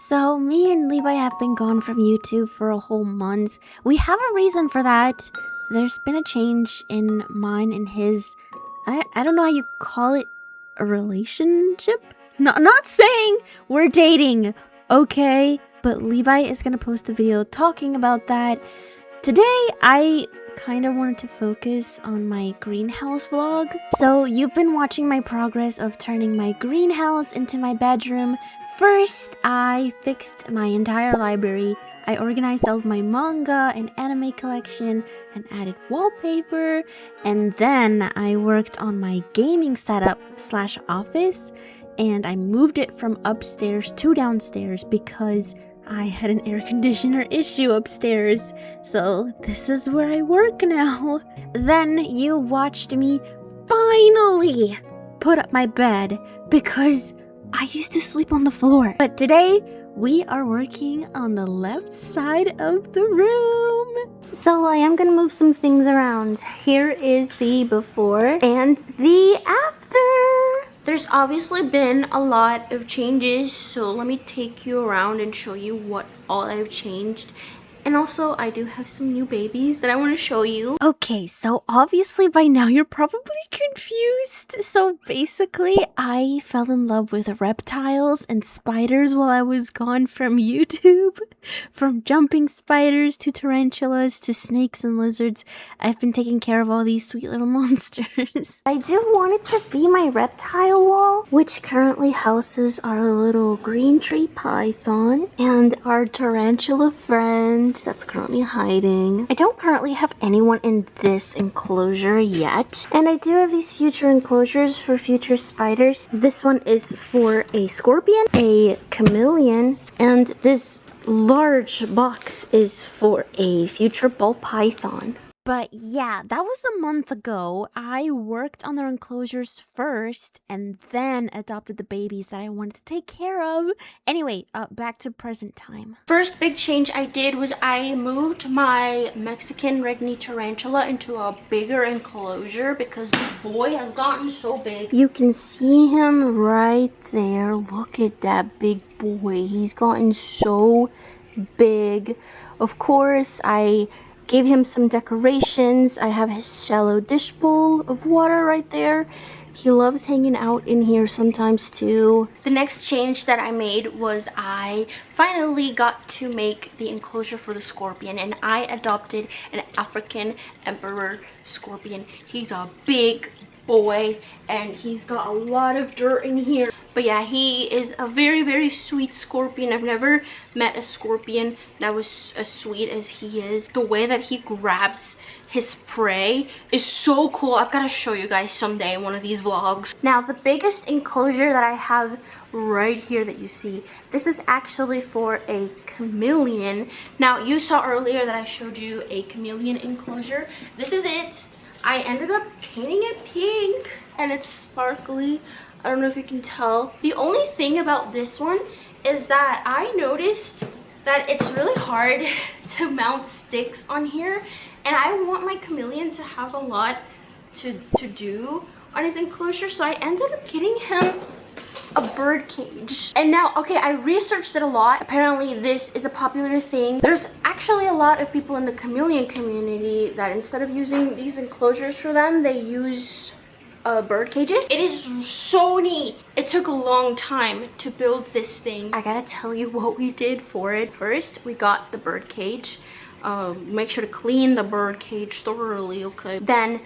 So, me and Levi have been gone from YouTube for a whole month. We have a reason for that. There's been a change in mine and his, I don't know how you call it, a relationship? Not saying we're dating, okay? But Levi is gonna post a video talking about that. Today, I kind of wanted to focus on my greenhouse vlog. So you've been watching my progress of turning my greenhouse into my bedroom. First, I fixed my entire library. I organized all of my manga and anime collection and added wallpaper. And then I worked on my gaming setup / office, and I moved it from upstairs to downstairs because I had an air conditioner issue upstairs, so this is where I work now. Then you watched me finally put up my bed because I used to sleep on the floor. But today, we are working on the left side of the room. So I am gonna move some things around. Here is the before and the after. There's obviously been a lot of changes, so let me take you around and show you what all I've changed. And also, I do have some new babies that I want to show you. Okay, so obviously by now you're probably confused. So basically, I fell in love with reptiles and spiders while I was gone from YouTube. From jumping spiders to tarantulas to snakes and lizards, I've been taking care of all these sweet little monsters. I do want it to be my reptile wall, which currently houses our little green tree python and our tarantula friend that's currently hiding. I don't currently have anyone in this enclosure yet, and I do have these future enclosures for future spiders. This one is for a scorpion, a chameleon, and this large box is for a future ball python. But yeah, that was a month ago. I worked on their enclosures first and then adopted the babies that I wanted to take care of. Anyway, back to present time. First big change I did was I moved my Mexican red-knee tarantula into a bigger enclosure because this boy has gotten so big. You can see him right there. Look at that big boy. He's gotten so big. Of course, I gave him some decorations. I have his shallow dish bowl of water right there. He loves hanging out in here sometimes too. The next change that I made was I finally got to make the enclosure for the scorpion, and I adopted an African emperor scorpion. He's a big boy and he's got a lot of dirt in here. But yeah, he is a very, very sweet scorpion. I've never met a scorpion that was as sweet as he is. The way that he grabs his prey is so cool. I've got to show you guys someday in one of these vlogs. Now, the biggest enclosure that I have right here that you see, this is actually for a chameleon. Now, you saw earlier that I showed you a chameleon enclosure. This is it. I ended up painting it pink and it's sparkly. I don't know if you can tell. The only thing about this one is that I noticed that it's really hard to mount sticks on here, and I want my chameleon to have a lot to do on his enclosure, so I ended up getting him a bird cage. And now, okay, I researched it a lot. Apparently this is a popular thing. There's actually a lot of people in the chameleon community that instead of using these enclosures for them, they use bird cages. It is so neat. It took a long time to build this thing. I gotta tell you what we did for it. First, we got the bird cage. Make sure to clean the bird cage thoroughly, okay? Then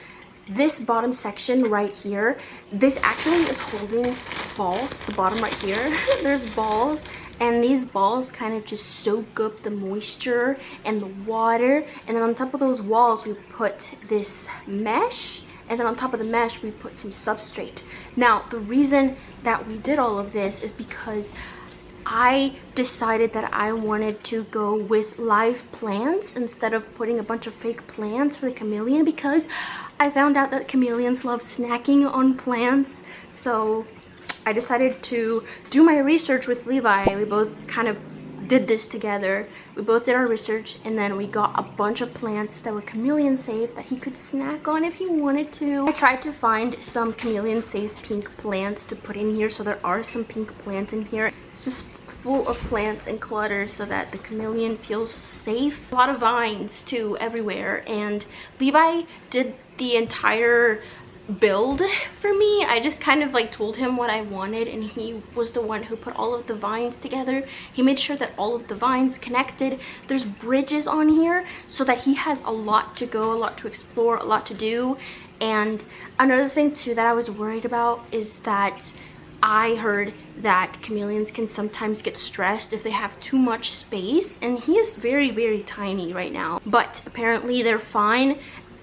this bottom section right here, this actually is holding balls. The bottom right here, there's balls, and these balls kind of just soak up the moisture and the water. And then on top of those walls, we put this mesh, and then on top of the mesh, we put some substrate. Now, the reason that we did all of this is because I decided that I wanted to go with live plants instead of putting a bunch of fake plants for the chameleon, because I found out that chameleons love snacking on plants. So I decided to do my research with Levi. We both kind of did this together. We both did our research, and then we got a bunch of plants that were chameleon safe that he could snack on if he wanted to. I tried to find some chameleon safe pink plants to put in here, so there are some pink plants in here. It's just full of plants and clutter so that the chameleon feels safe. A lot of vines too everywhere, and Levi did the entire build for me. I just kind of like told him what I wanted, and he was the one who put all of the vines together. He made sure that all of the vines connected. There's bridges on here so that he has a lot to go, a lot to explore, a lot to do. And another thing too that I was worried about is that I heard that chameleons can sometimes get stressed if they have too much space, and he is very, very tiny right now. But apparently they're fine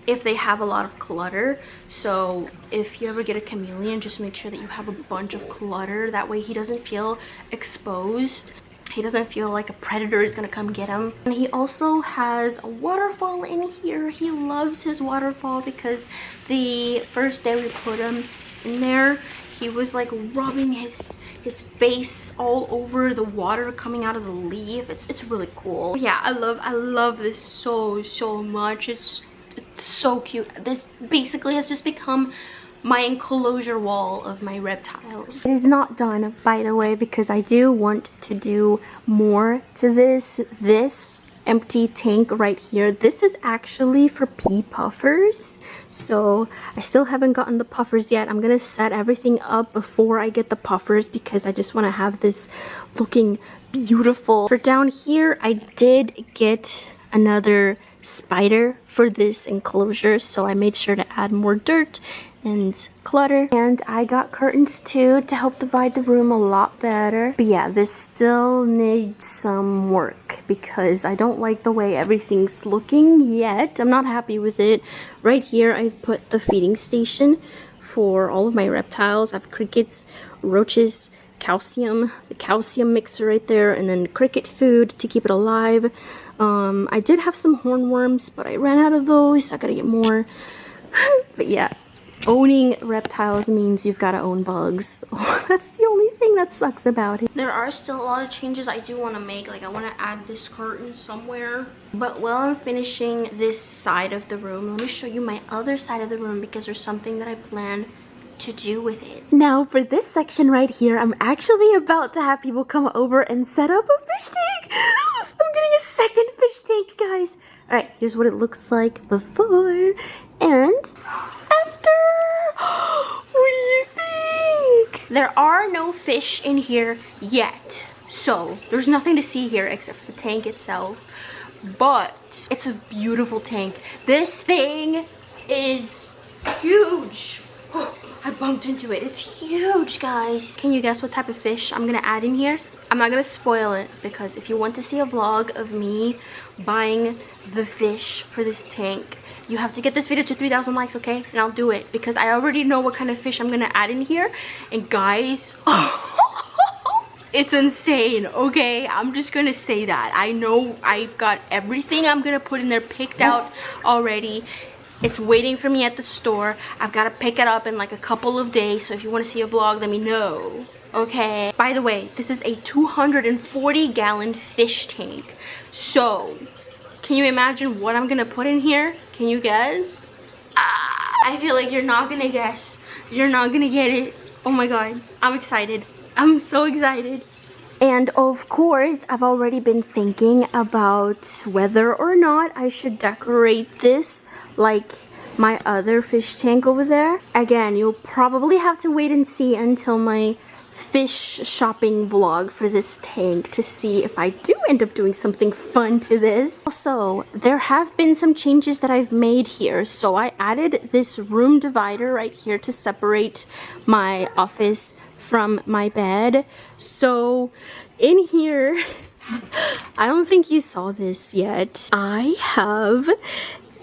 if they have a lot of clutter. So if you ever get a chameleon, just make sure that you have a bunch of clutter. That way he doesn't feel exposed. He doesn't feel like a predator is gonna come get him. And he also has a waterfall in here. He loves his waterfall because the first day we put him in there, he was like rubbing his face all over the water coming out of the leaf. It's really cool. Yeah, I love this so much. It's so cute. This basically has just become my enclosure wall of my reptiles. It is not done, by the way, because I do want to do more to this empty tank right here. This is actually for pea puffers, so I still haven't gotten the puffers yet. I'm gonna set everything up before I get the puffers because I just want to have this looking beautiful. For down here, I did get another spider for this enclosure, so I made sure to add more dirt and clutter, and I got curtains too to help divide the room a lot better. But yeah, this still needs some work because I don't like the way everything's looking yet. I'm not happy with it. Right here I put the feeding station for all of my reptiles. I have crickets, roaches, calcium, the calcium mixer right there, and then cricket food to keep it alive. I did have some hornworms, but I ran out of those. I gotta get more. But yeah, owning reptiles means you've got to own bugs. That's the only thing that sucks about it. There are still a lot of changes I do want to make. Like I want to add this curtain somewhere. But while I'm finishing this side of the room, let me show you my other side of the room because there's something that I plan to do with it. Now for this section right here, I'm actually about to have people come over and set up a fish tank. I'm getting a second fish tank, guys. Alright, here's what it looks like before and after. What do you think? There are no fish in here yet, so there's nothing to see here except for the tank itself. But it's a beautiful tank. This thing is huge. I bumped into it. It's huge, guys. Can you guess what type of fish I'm gonna add in here? I'm not gonna spoil it because if you want to see a vlog of me buying the fish for this tank, you have to get this video to 3,000 likes, okay? And I'll do it because I already know what kind of fish I'm gonna add in here. And guys, it's insane, okay? I'm just gonna say that. I know I've got everything I'm gonna put in there picked out already. It's waiting for me at the store. I've got to pick it up in like a couple of days. So if you want to see a vlog, let me know. Okay. By the way, this is a 240-gallon fish tank. So, can you imagine what I'm going to put in here? Can you guess? I feel like you're not going to guess. You're not going to get it. Oh my god. I'm excited. I'm so excited. And of course, I've already been thinking about whether or not I should decorate this like my other fish tank over there. Again, you'll probably have to wait and see until my fish shopping vlog for this tank to see if I do end up doing something fun to this. Also, there have been some changes that I've made here. So I added this room divider right here to separate my office from my bed. So in here, I don't think you saw this yet. I have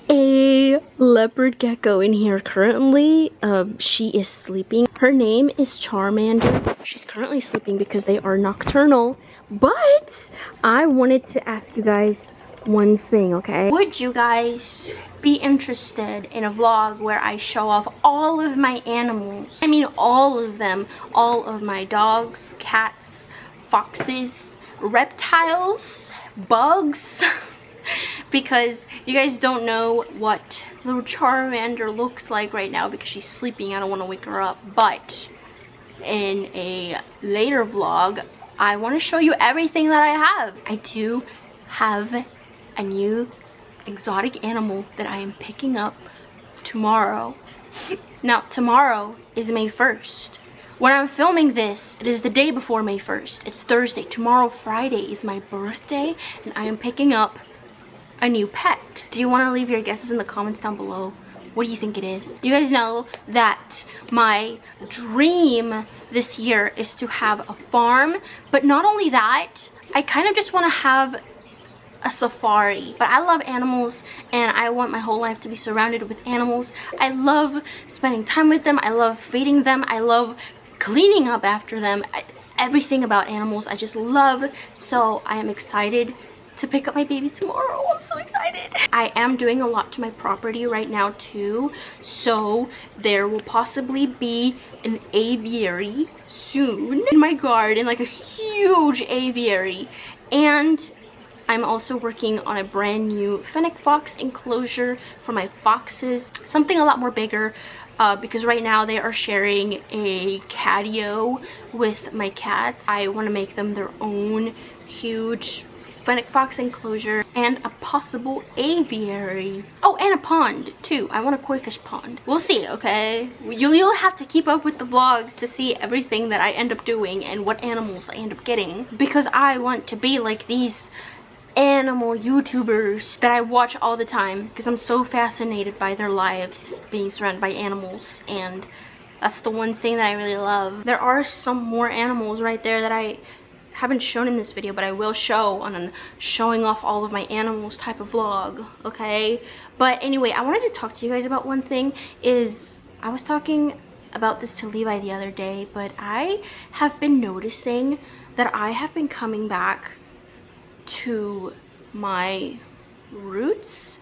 a leopard gecko in here currently. She is sleeping. Her name is Charmander. She's currently sleeping because they are nocturnal. But I wanted to ask you guys one thing, okay? Would you guys be interested in a vlog where I show off all of my animals? I mean all of them. All of my dogs, cats, foxes, reptiles, bugs. Because you guys don't know what little Charmander looks like right now because she's sleeping. I don't want to wake her up. But in a later vlog, I want to show you everything that I have. I do have a new exotic animal that I am picking up tomorrow. Now, tomorrow is May 1st. When I'm filming this, it is the day before May 1st. It's Thursday. Tomorrow, Friday, is my birthday, and I am picking up a new pet. Do you want to leave your guesses in the comments down below? What do you think it is? You guys know that my dream this year is to have a farm, but not only that, I kind of just want to have a safari. But I love animals, and I want my whole life to be surrounded with animals. I love spending time with them. I love feeding them. I love cleaning up after them. Everything about animals I just love. So I am excited to pick up my baby tomorrow. I'm so excited. I am doing a lot to my property right now too. So there will possibly be an aviary soon in my garden, like a huge aviary. And I'm also working on a brand new fennec fox enclosure for my foxes. Something a lot more bigger because right now they are sharing a catio with my cats. I want to make them their own huge fennec fox enclosure and a possible aviary. Oh, and a pond too. I want a koi fish pond. We'll see, okay? You'll have to keep up with the vlogs to see everything that I end up doing and what animals I end up getting, because I want to be like these animal YouTubers that I watch all the time, because I'm so fascinated by their lives being surrounded by animals, and that's the one thing that I really love. There are some more animals right there that I haven't shown in this video, but I will show on a showing off all of my animals type of vlog, okay? But anyway, I wanted to talk to you guys about one thing. I was talking about this to Levi the other day, but I have been noticing that I have been coming back to my roots.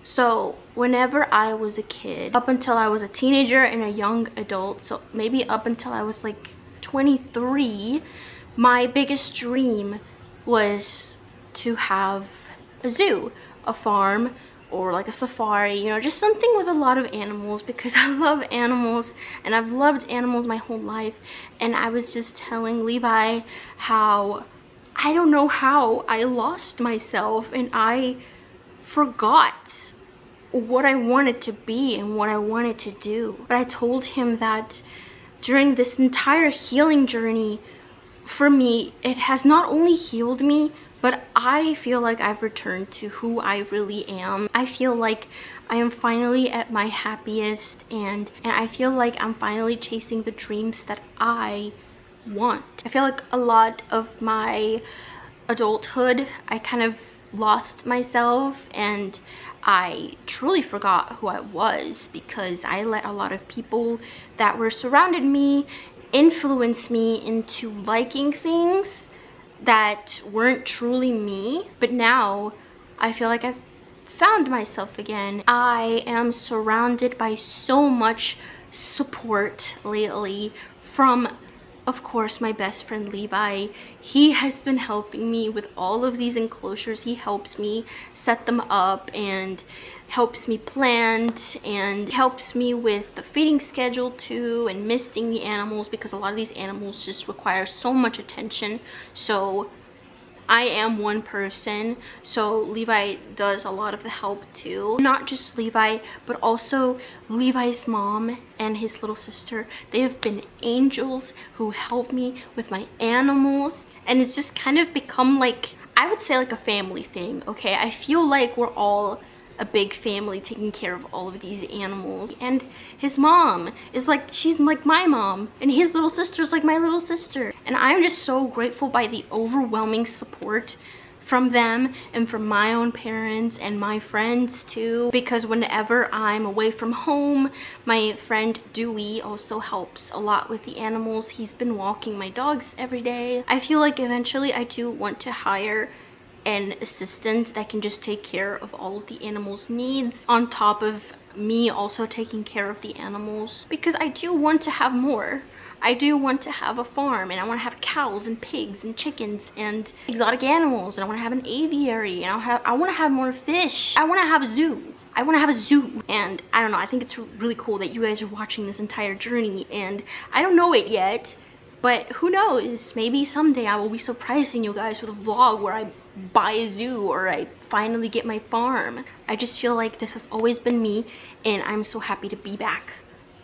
So whenever I was a kid, up until I was a teenager and a young adult, so maybe up until I was like 23, my biggest dream was to have a zoo, a farm, or like a safari, you know, just something with a lot of animals, because I love animals and I've loved animals my whole life. And I was just telling Levi how I don't know how I lost myself and I forgot what I wanted to be and what I wanted to do. But I told him that during this entire healing journey, for me, it has not only healed me, but I feel like I've returned to who I really am. I feel like I am finally at my happiest, and I feel like I'm finally chasing the dreams that I want. I feel like a lot of my adulthood, I kind of lost myself and I truly forgot who I was, because I let a lot of people that were surrounded me influence me into liking things that weren't truly me. But now I feel like I've found myself again. I am surrounded by so much support lately from, of course, my best friend Levi. He has been helping me with all of these enclosures. He helps me set them up and helps me plant and helps me with the feeding schedule too, and misting the animals, because a lot of these animals just require so much attention. So I am one person, so Levi does a lot of the help too. Not just Levi, but also Levi's mom and his little sister. They have been angels who help me with my animals, and it's just kind of become like, I would say like a family thing, okay? I feel like we're all a big family taking care of all of these animals. And his mom is like, she's like my mom, and his little sister's like my little sister. And I'm just so grateful by the overwhelming support from them and from my own parents and my friends too, because whenever I'm away from home, my friend Dewey also helps a lot with the animals. He's been walking my dogs every day. I feel like eventually I do want to hire an assistant that can just take care of all of the animals' needs, on top of me also taking care of the animals, because I do want to have more. I do want to have a farm, and I want to have cows and pigs and chickens and exotic animals, and I want to have an aviary, and I want to have more fish. I want to have a zoo. I want to have a zoo. And I don't know, I think it's really cool that you guys are watching this entire journey, and I don't know it yet, But who knows, maybe someday I will be surprising you guys with a vlog where I buy a zoo or I finally get my farm. I just feel like this has always been me and I'm so happy to be back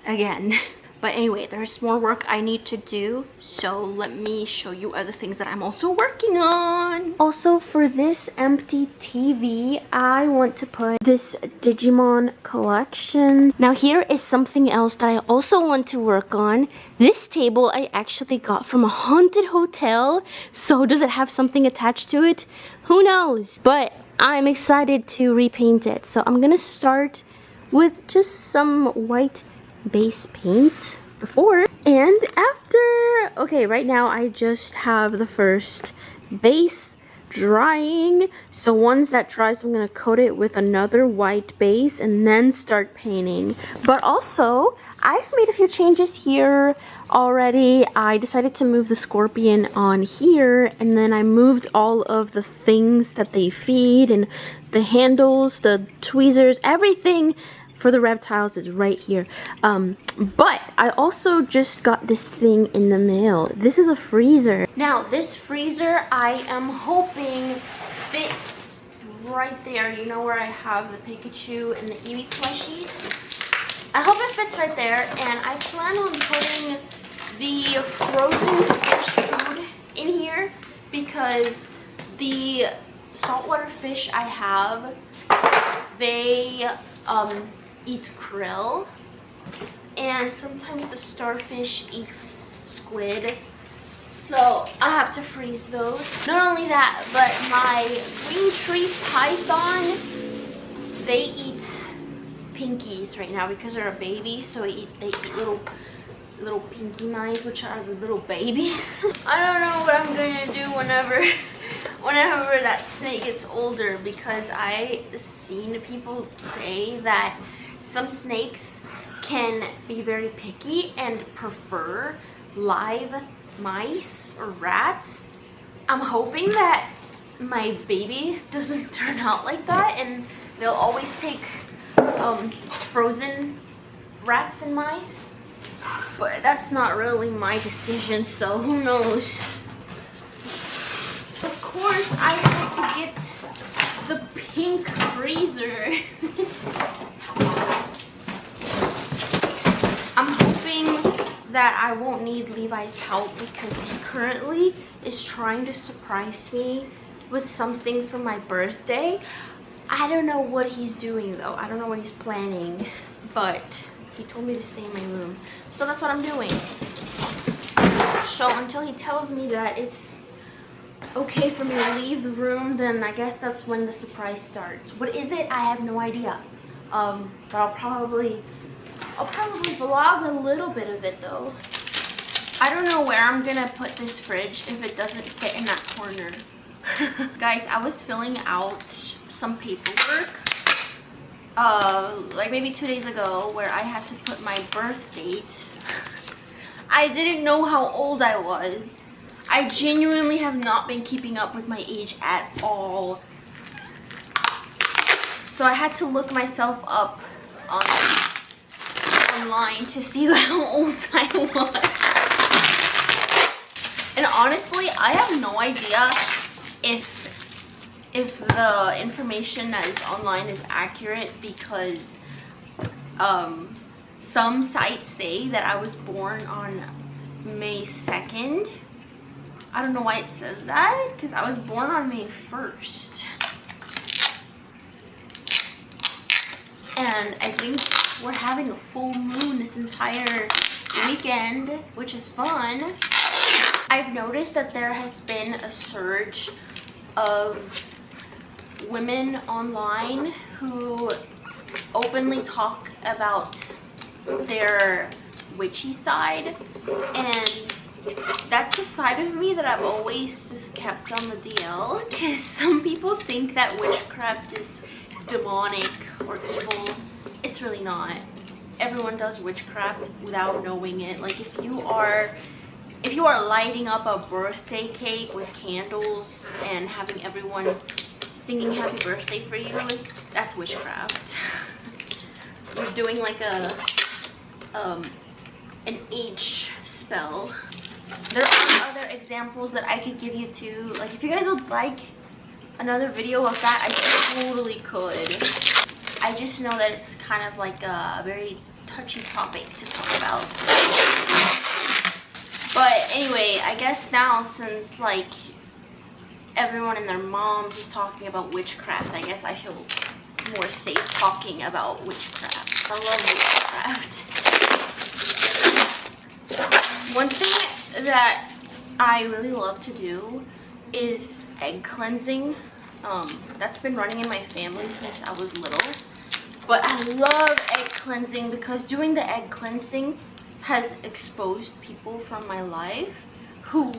again. But anyway, there's more work I need to do, so let me show you other things that I'm also working on. Also, for this empty TV, I want to put this Digimon collection. Now here is something else that I also want to work on. This table I actually got from a haunted hotel, so does it have something attached to it? Who knows? But I'm excited to repaint it, so I'm gonna start with just some white base paint before and after. Okay, right now I just have the first base drying, so once that dries I'm gonna coat it with another white base and then start painting. But also I've made a few changes here already. I decided to move the scorpion on here, and then I moved all of the things that they feed and the handles, the tweezers, everything for the reptiles is right here. But I also just got this thing in the mail. This is a freezer. Now this freezer I am hoping fits right there. You know where I have the Pikachu and the Eevee plushies? I hope it fits right there, and I plan on putting the frozen fish food in here because the saltwater fish I have, they eat krill, and sometimes the starfish eats squid, so I have to freeze those. Not only that, but my green tree python, they eat pinkies right now because they're a baby, so they eat little pinky mice, which are the little babies. I don't know what I'm gonna do whenever that snake gets older, because I seen people say that some snakes can be very picky and prefer live mice or rats. I'm hoping that my baby doesn't turn out like that and they'll always take frozen rats and mice. But that's not really my decision, so who knows. Of course, I had to get the pink freezer. I'm hoping that I won't need Levi's help because he currently is trying to surprise me with something for my birthday. I don't know what he's doing though. I don't know what he's planning, but he told me to stay in my room. So that's what I'm doing. So until he tells me that it's okay for me to leave the room, then I guess that's when the surprise starts. What is it? I have no idea. But I'll probably vlog a little bit of it though. I don't know where I'm gonna put this fridge if it doesn't fit in that corner. Guys, I was filling out some paperwork like maybe 2 days ago where I had to put my birth date. I didn't know how old I was. I genuinely have not been keeping up with my age at all. So I had to look myself up online to see how old I was. And honestly, I have no idea if the information that is online is accurate, because some sites say that I was born on May 2nd. I don't know why it says that, because I was born on May 1st. And I think we're having a full moon this entire weekend, which is fun. I've noticed that there has been a surge of women online who openly talk about their witchy side, and that's a side of me that I've always just kept on the DL, because some people think that witchcraft is demonic or evil. It's really not. Everyone does witchcraft without knowing it. Like if you are lighting up a birthday cake with candles and having everyone singing happy birthday for you, that's witchcraft. You're doing like an H spell. There are other examples that I could give you too. Like if you guys would like another video of that, I totally could. I just know that it's kind of like a very touchy topic to talk about. But anyway, I guess now since like everyone and their moms is talking about witchcraft, I guess I feel more safe talking about witchcraft. I love witchcraft. One thing that I really love to do is egg cleansing. That's been running in my family since I was little. But I love egg cleansing because doing the egg cleansing has exposed people from my life who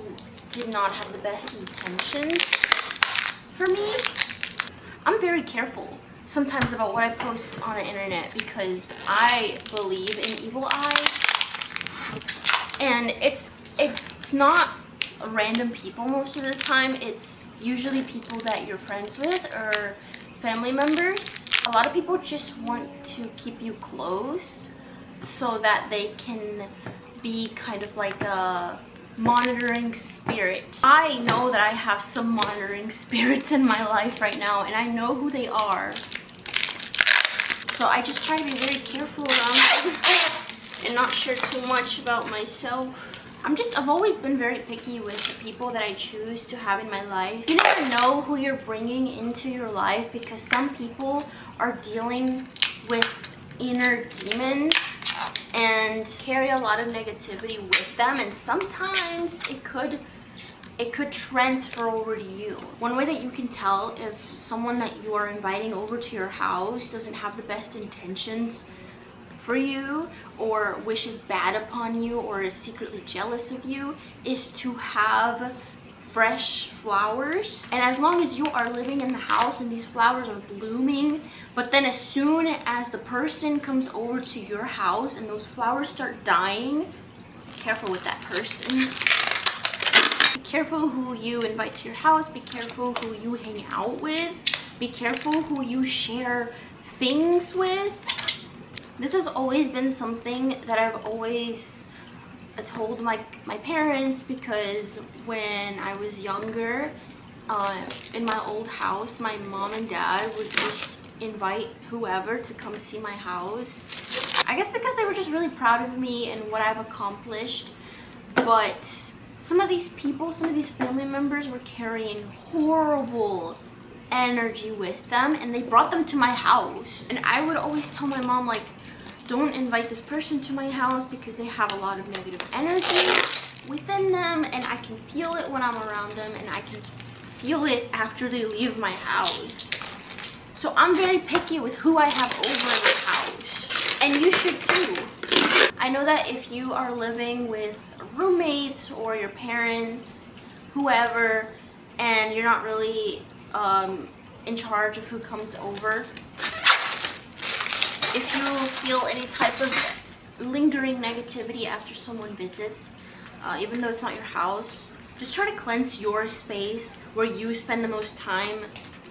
did not have the best intentions for me. I'm very careful sometimes about what I post on the internet because I believe in evil eye. And it's not random people most of the time. It's usually people that you're friends with or family members. A lot of people just want to keep you close so that they can be kind of like a monitoring spirit. I know that I have some monitoring spirits in my life right now and I know who they are. So I just try to be very careful around them and not share too much about myself. I've always been very picky with the people that I choose to have in my life. You never know who you're bringing into your life because some people are dealing with inner demons and carry a lot of negativity with them, and sometimes it could transfer over to you. One way that you can tell if someone that you are inviting over to your house doesn't have the best intentions for you or wishes bad upon you or is secretly jealous of you is to have fresh flowers. And as long as you are living in the house and these flowers are blooming, but then as soon as the person comes over to your house and those flowers start dying, be careful with that person. Be careful who you invite to your house. Be careful who you hang out with. Be careful who you share things with. This has always been something that I've always told my parents because when I was younger, in my old house, my mom and dad would just invite whoever to come see my house. I guess because they were just really proud of me and what I've accomplished. But some of these people, some of these family members were carrying horrible energy with them and they brought them to my house. And I would always tell my mom, like, don't invite this person to my house because they have a lot of negative energy within them and I can feel it when I'm around them and I can feel it after they leave my house. So I'm very picky with who I have over in the house. And you should too. I know that if you are living with roommates or your parents, whoever, and you're not really in charge of who comes over, if you feel any type of lingering negativity after someone visits, even though it's not your house, just try to cleanse your space where you spend the most time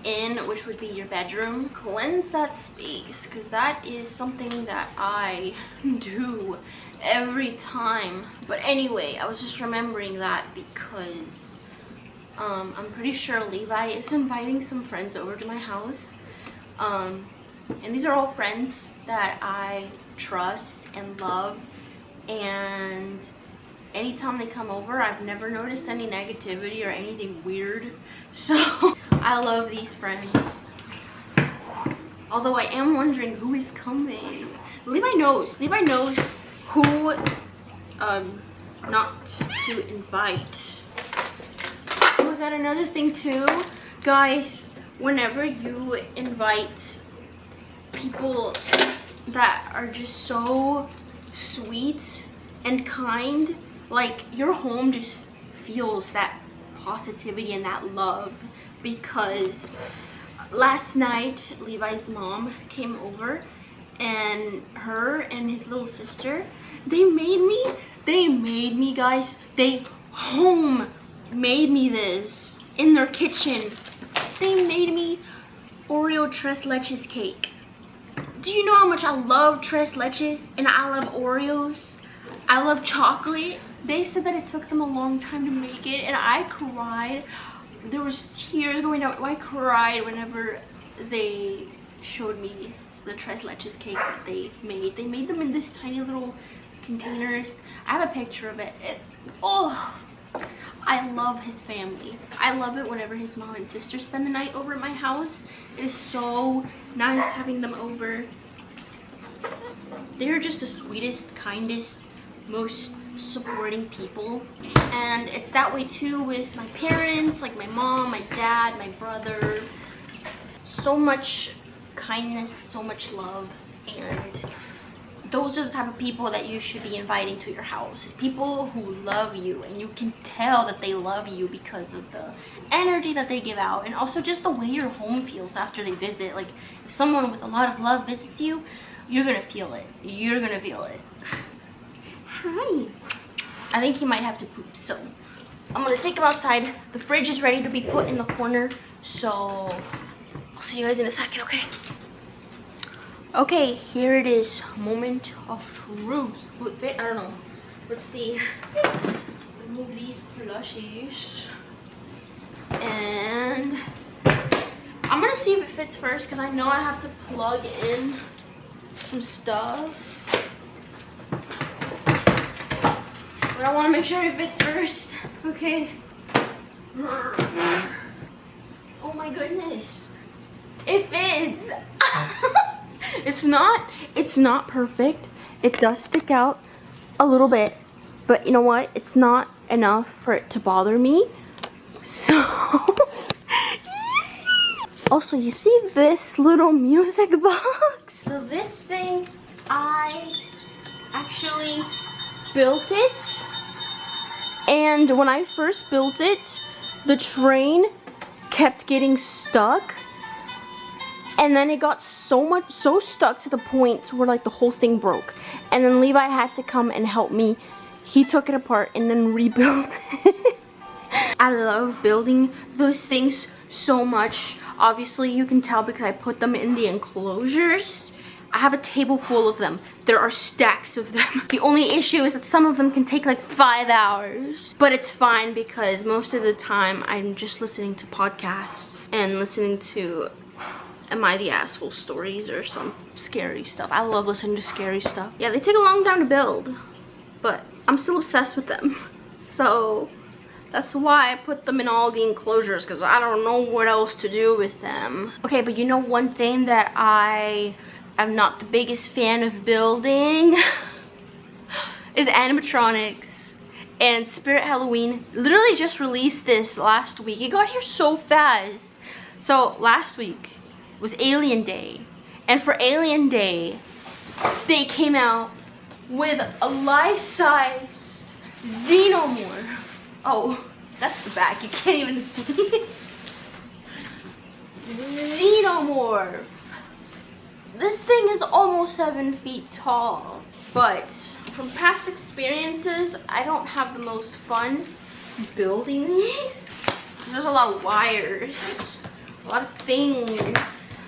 in, which would be your bedroom. Cleanse that space because that is something that I do every time. But anyway, I was just remembering that because I'm pretty sure Levi is inviting some friends over to my house. And these are all friends that I trust and love, and anytime they come over, I've never noticed any negativity or anything weird. So I love these friends. Although I am wondering who is coming. Levi knows who not to invite. Oh, I got another thing too. Guys, whenever you invite people that are just so sweet and kind, like your home just feels that positivity and that love. Because last night Levi's mom came over and her and his little sister, they made me guys, they made me this in their kitchen. They made me Oreo tres leches cake. Do you know how much I love tres leches and I love Oreos? I love chocolate. They said that it took them a long time to make it, and I cried. There was tears going down. I cried whenever they showed me the tres leches cakes that they made. They made them in this tiny little containers. I have a picture of it. Oh, I love his family. I love it whenever his mom and sister spend the night over at my house. It is so nice having them over. They're just the sweetest, kindest, most supporting people. And it's that way too with my parents, like my mom, my dad, my brother. So much kindness, so much love, and those are the type of people that you should be inviting to your house. It's people who love you, and you can tell that they love you because of the energy that they give out, and also just the way your home feels after they visit. Like, if someone with a lot of love visits you, you're gonna feel it. You're gonna feel it. Hi. I think he might have to poop, so I'm gonna take him outside. The fridge is ready to be put in the corner, so I'll see you guys in a second, okay? Okay, here it is. Moment of truth. Will it fit? I don't know. Let's see. Remove these plushies. And I'm gonna see if it fits first, because I know I have to plug in some stuff. But I want to make sure it fits first. Okay. Oh my goodness. It fits. It's not perfect. It does stick out a little bit. But you know what? It's not enough for it to bother me. So also, you see this little music box? So this thing, I actually built it, and when I first built it, the train kept getting stuck, and then it got so stuck to the point where like the whole thing broke, and then Levi had to come and help me. He took it apart and then rebuilt it. I love building those things so much. Obviously you can tell because I put them in the enclosures. I have a table full of them. There are stacks of them. The only issue is that some of them can take like 5 hours. But it's fine because most of the time I'm just listening to podcasts and listening to Am I the Asshole stories or some scary stuff. I love listening to scary stuff. Yeah, they take a long time to build, but I'm still obsessed with them. So that's why I put them in all the enclosures, because I don't know what else to do with them. Okay, but you know one thing that I'm not the biggest fan of building is animatronics. And Spirit Halloween literally just released this last week. It got here so fast. So last week was Alien Day. And for Alien Day, they came out with a life-sized xenomorph. Oh, that's the back. You can't even see it. Xenomorph. This thing is almost 7 feet tall, but from past experiences, I don't have the most fun building these. There's a lot of wires, a lot of things,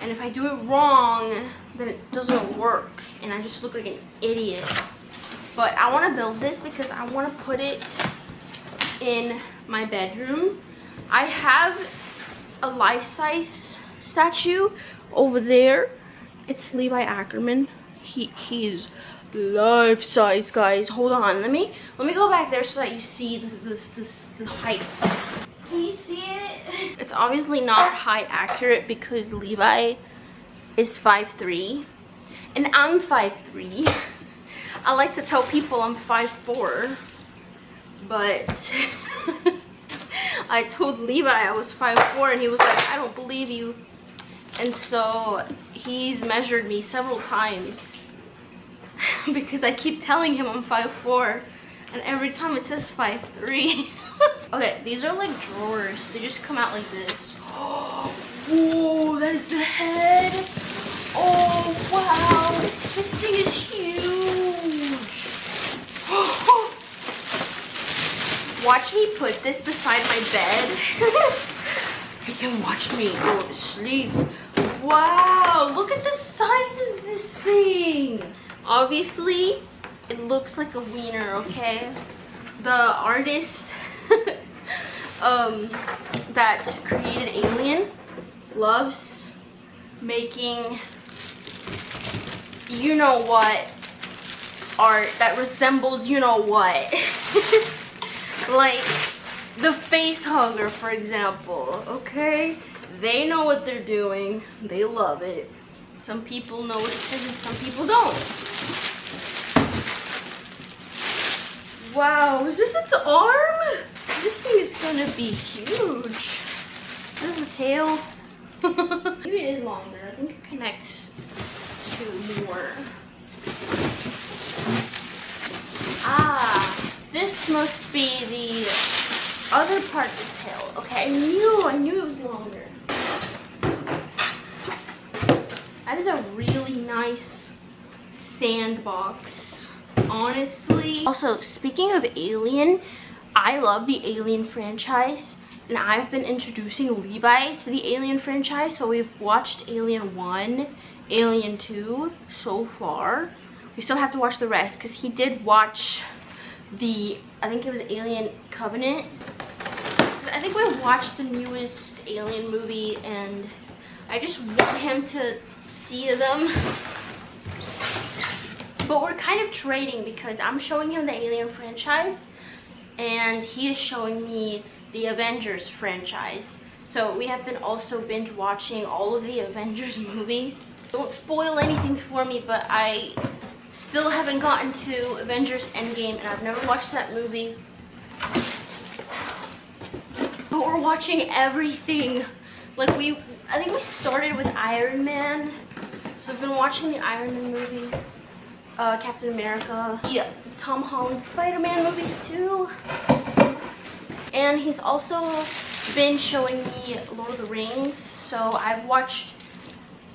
and if I do it wrong, then it doesn't work, and I just look like an idiot. But I want to build this because I want to put it in my bedroom. I have a life-size statue over there. It's Levi Ackerman. He's life-size, guys. Hold on. Let me go back there so that you see the height. Can you see it? It's obviously not height accurate because Levi is 5'3", and I'm 5'3". I like to tell people I'm 5'4", but I told Levi I was 5'4", and he was like, I don't believe you. And so he's measured me several times because I keep telling him I'm 5'4", and every time it says 5'3". Okay, these are like drawers. They just come out like this. Oh, that is the head. Oh, wow. This thing is huge. Watch me put this beside my bed. You can watch me go to sleep. Wow, look at the size of this thing. Obviously, it looks like a wiener, okay? The artist that created Alien loves making you know what art that resembles you know what. Like the face hugger, for example, okay? They know what they're doing. They love it. Some people know what it says and some people don't. Wow, is this its arm? This thing is gonna be huge. This is the tail. Maybe it is longer. I think it connects to more. Ah, this must be the other part of the tail. Okay, I knew it was longer. That is a really nice sandbox, honestly. Also, speaking of Alien, I love the Alien franchise, and I've been introducing Levi to the Alien franchise. So we've watched Alien 1, Alien 2 so far. We still have to watch the rest because he did watch I think it was Alien Covenant. I think we watched the newest Alien movie, and I just want him to see them. But we're kind of trading because I'm showing him the Alien franchise and he is showing me the Avengers franchise. So we have been also binge watching all of the Avengers movies. Don't spoil anything for me, but I still haven't gotten to Avengers Endgame and I've never watched that movie. But we're watching everything. Like I think we started with Iron Man. So we've been watching the Iron Man movies, Captain America, the Tom Holland Spider-Man movies too. And he's also been showing me Lord of the Rings. So I've watched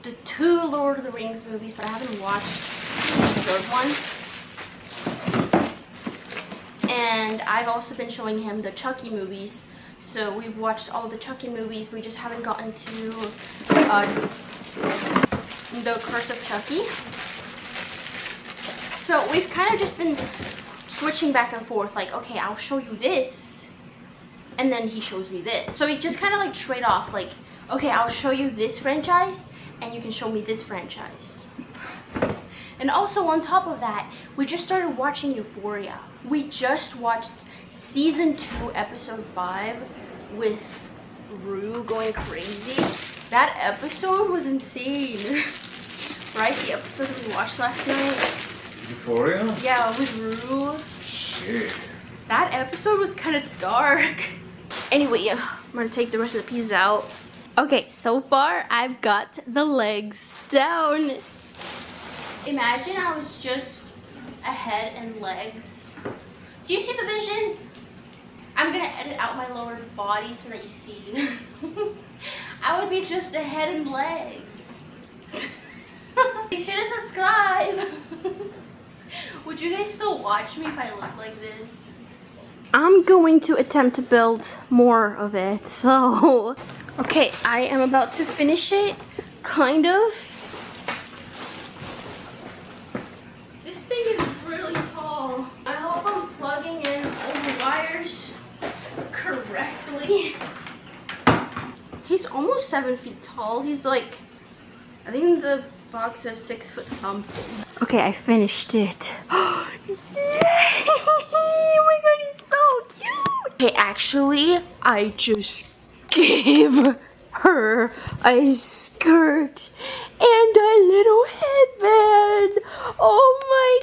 the 2 Lord of the Rings movies, but I haven't watched the 3rd one. And I've also been showing him the Chucky movies. So we've watched all the Chucky movies. We just haven't gotten to the Curse of Chucky. So we've kind of just been switching back and forth. Like, okay, I'll show you this, and then he shows me this. So we just kind of like trade off. Like, okay, I'll show you this franchise, and you can show me this franchise. And also on top of that, we just started watching Euphoria. We just watched season 2, episode 5 with Rue going crazy. That episode was insane. Right? The episode that we watched last night. Euphoria? Yeah, with Rue. Shit. That episode was kind of dark. Anyway, I'm gonna take the rest of the pieces out. Okay, so far I've got the legs down. Imagine I was just a head and legs. Do you see the vision? I'm gonna edit out my lower body so that you see. I would be just a head and legs. Be sure to subscribe. Would you guys still watch me if I look like this? I'm going to attempt to build more of it, so. Okay, I am about to finish it, kind of. This thing is really tall. I hope I'm plugging in all the wires correctly. He's almost 7 feet tall. He's like, I think the box says 6 foot something. Okay, I finished it. Yay! Oh my god, he's so cute. Okay, actually, I just gave her a skirt and a little headband. Oh my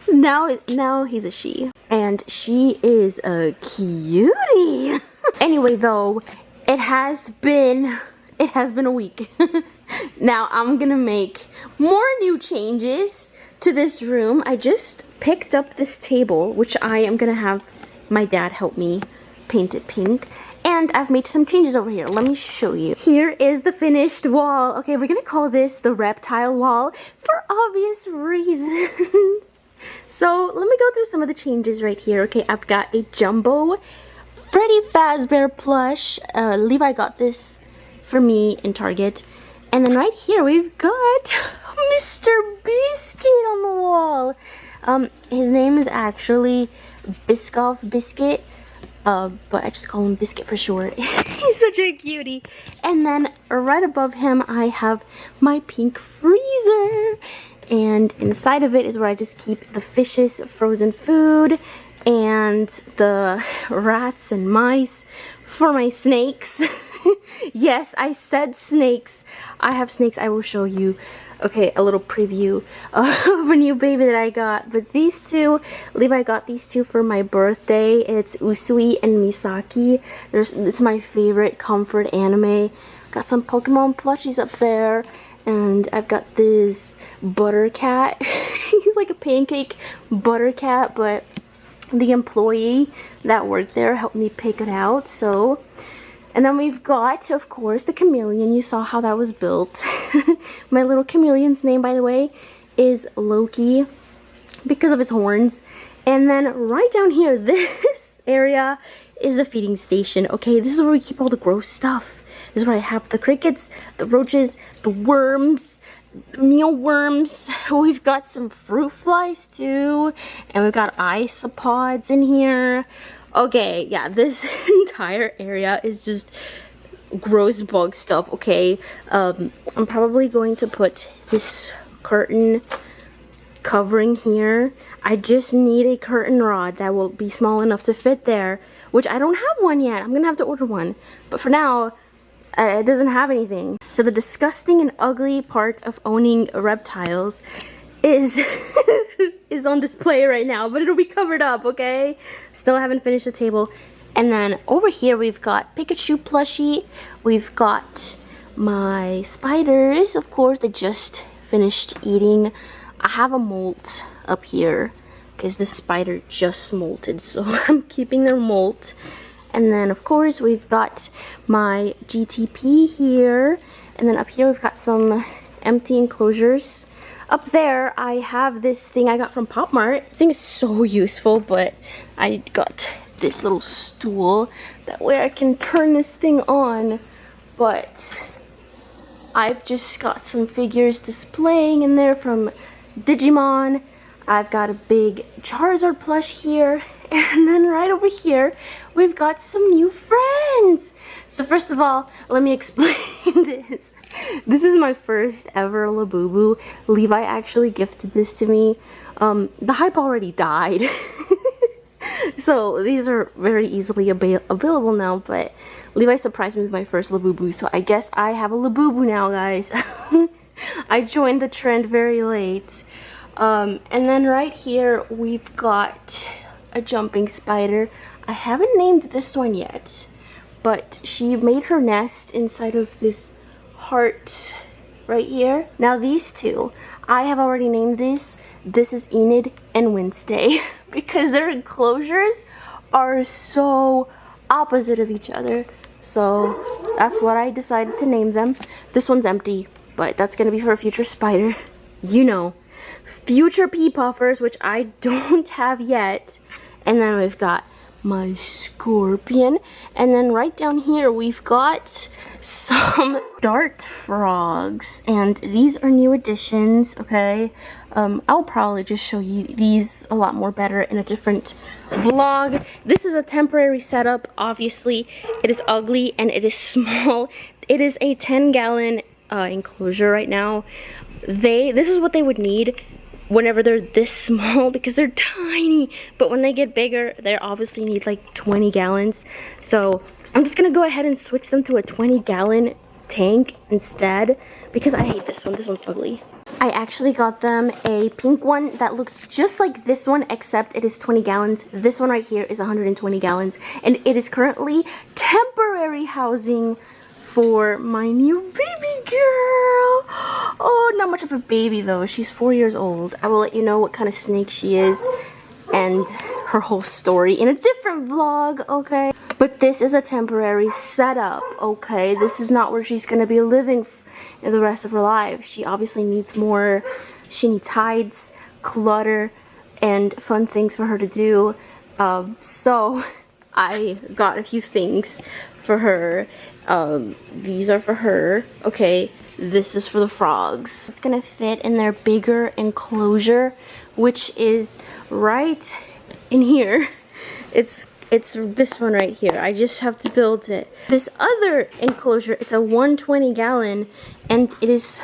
god. Now he's a she. And she is a cutie. Anyway, though, it has been a week. Now I'm gonna make more new changes to this room. I just picked up this table, which I am gonna have my dad help me paint it pink. And I've made some changes over here. Let me show you. Here is the finished wall. Okay, we're gonna call this the Reptile wall for obvious reasons. So let me go through some of the changes right here. Okay, I've got a jumbo Freddy Fazbear plush. Levi got this for me in Target. And then right here we've got Mr. Biscuit on the wall. His name is actually Biscoff Biscuit, but I just call him Biscuit for short. He's such a cutie. And then right above him, I have my pink freezer. And inside of it is where I just keep the fish's frozen food and the rats and mice for my snakes. Yes, I said snakes. I have snakes. I will show you. Okay, a little preview of a new baby that I got. But these two, Levi got these two for my birthday. It's Usui and Misaki. It's my favorite comfort anime. Got some Pokemon plushies up there. And I've got this butter cat. He's like a pancake butter cat, but the employee that worked there helped me pick it out. So, and then we've got, of course, the chameleon. You saw how that was built. My little chameleon's name, by the way, is Loki because of his horns. And then right down here, this area is the feeding station. Okay, this is where we keep all the gross stuff. This is where I have the crickets, the roaches, the worms, mealworms. We've got some fruit flies too. And we've got isopods in here. Okay, yeah, this entire area is just gross bug stuff, okay? I'm probably going to put this curtain covering here. I just need a curtain rod that will be small enough to fit there, which I don't have one yet. I'm gonna have to order one. But for now, it doesn't have anything. So the disgusting and ugly part of owning reptiles is is on display right now, but it'll be covered up, okay? Still haven't finished the table. And then over here we've got Pikachu plushie. We've got my spiders, of course. They just finished eating. I have a molt up here because the spider just molted, so I'm keeping their molt. And then, of course, we've got my GTP here. And then up here, we've got some empty enclosures. Up there, I have this thing I got from Pop Mart. This thing is so useful, but I got this little stool. That way I can turn this thing on. But I've just got some figures displaying in there from Digimon. I've got a big Charizard plush here. And then right over here, we've got some new friends. So first of all, let me explain this. This is my first ever Labubu. Levi actually gifted this to me. The hype already died. So these are very easily available now, but Levi surprised me with my first Labubu. So I guess I have a Labubu now, guys. I joined the trend very late. And then right here, we've got a jumping spider. I haven't named this one yet, but she made her nest inside of this heart right here. Now these two, I have already named this. This is Enid and Wednesday because their enclosures are so opposite of each other. So that's what I decided to name them. This one's empty, but that's gonna be for a future spider. You know, future pea puffers, which I don't have yet. And then we've got my scorpion. And then right down here, we've got some dart frogs. And these are new additions, okay? I'll probably just show you these a lot more better in a different vlog. This is a temporary setup, obviously. It is ugly and it is small. It is a 10-gallon enclosure right now. This is what they would need whenever they're this small because they're tiny, but when they get bigger they obviously need like 20 gallons. So I'm just gonna go ahead and switch them to a 20-gallon tank instead because I hate this one. This one's ugly. I actually got them a pink one that looks just like this one, except it is 20 gallons. This one right here is 120 gallons, and it is currently temporary housing for my new baby girl. Oh, not much of a baby though. She's 4 years old. I will let you know what kind of snake she is and her whole story in a different vlog, okay? But this is a temporary setup, okay? This is not where she's gonna be living in the rest of her life. She obviously needs more. She needs hides, clutter, and fun things for her to do. So I got a few things for her. These are for her. Okay, this is for the frogs. It's gonna fit in their bigger enclosure, which is right in here. It's this one right here. I just have to build it. This other enclosure, it's a 120 gallon, and it is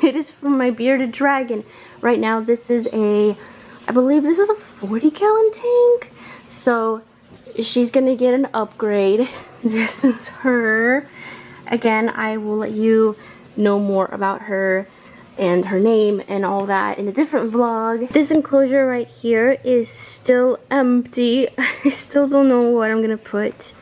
it is for my bearded dragon. Right now this is I believe this is a 40 gallon tank. So she's gonna get an upgrade. This is her. Again, I will let you know more about her and her name and all that in a different vlog. This enclosure right here is still empty. I still don't know what I'm gonna put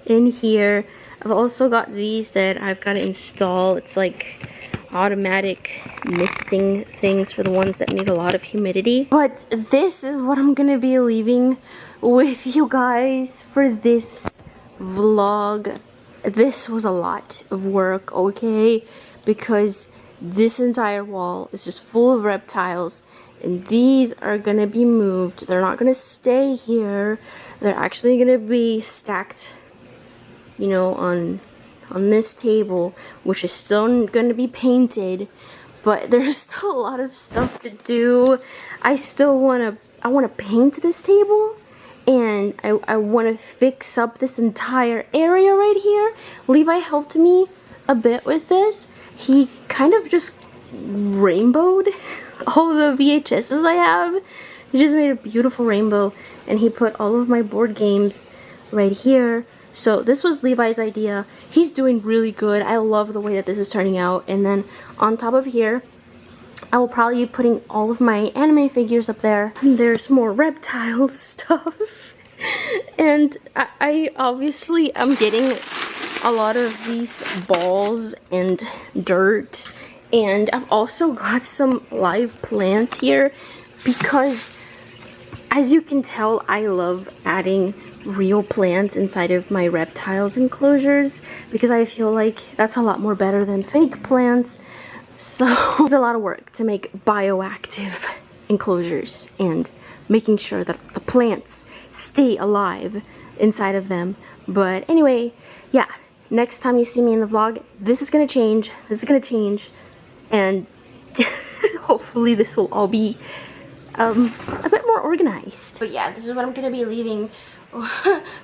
in here. I've also got these that I've got to install. It's like automatic misting things for the ones that need a lot of humidity. But this is what I'm gonna be leaving with you guys for this vlog. This was a lot of work, okay? Because this entire wall is just full of reptiles, and these are gonna be moved. They're not gonna stay here. They're actually gonna be stacked, you know, on this table, which is still gonna be painted, but there's still a lot of stuff to do. I wanna paint this table, and I wanna fix up this entire area right here. Levi helped me a bit with this. He kind of just rainbowed all the VHSs I have. He just made a beautiful rainbow, and he put all of my board games right here. So this was Levi's idea. He's doing really good. I love the way that this is turning out. And then on top of here, I will probably be putting all of my anime figures up there. There's more reptile stuff. And I obviously am getting a lot of these balls and dirt, and I've also got some live plants here because, as you can tell, I love adding real plants inside of my reptiles enclosures because I feel like that's a lot more better than fake plants. So it's a lot of work to make bioactive enclosures and making sure that the plants stay alive inside of them. But anyway, yeah, next time you see me in the vlog, this is gonna change, and hopefully this will all be a bit more organized. But yeah, this is what I'm gonna be leaving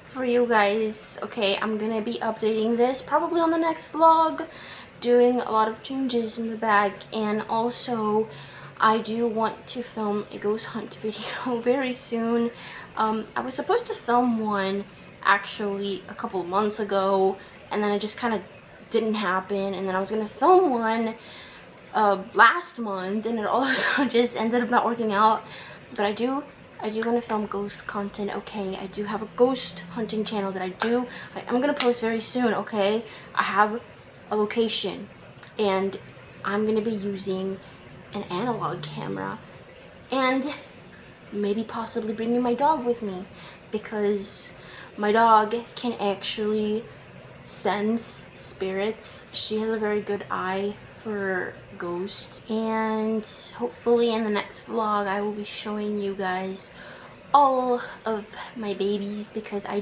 for you guys. Okay, I'm gonna be updating this probably on the next vlog, doing a lot of changes in the bag, and also I do want to film a ghost hunt video very soon. I was supposed to film one actually a couple of months ago, and then it just kind of didn't happen, and then I was gonna film one last month, and it also just ended up not working out. But I do want to film ghost content. Okay, I do have a ghost hunting channel that I'm gonna post very soon. Okay, I have a location, and I'm gonna be using an analog camera, and maybe possibly bringing my dog with me, because my dog can actually sense spirits. She has a very good eye for ghosts, and hopefully in the next vlog I will be showing you guys all of my babies, because I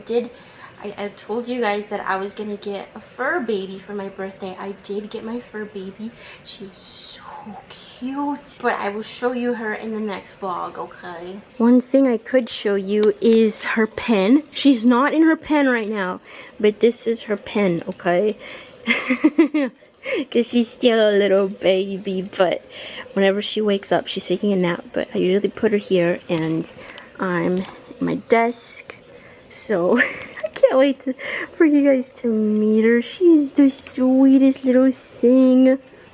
told you guys that I was gonna get a fur baby for my birthday. I did get my fur baby. She's so cute, but I will show you her in the next vlog, okay? One thing I could show you is her pen. She's not in her pen right now, but this is her pen, okay? Because she's still a little baby, but whenever she wakes up, she's taking a nap. But I usually put her here, and I'm in my desk, so I can't wait for you guys to meet her. She's the sweetest little thing.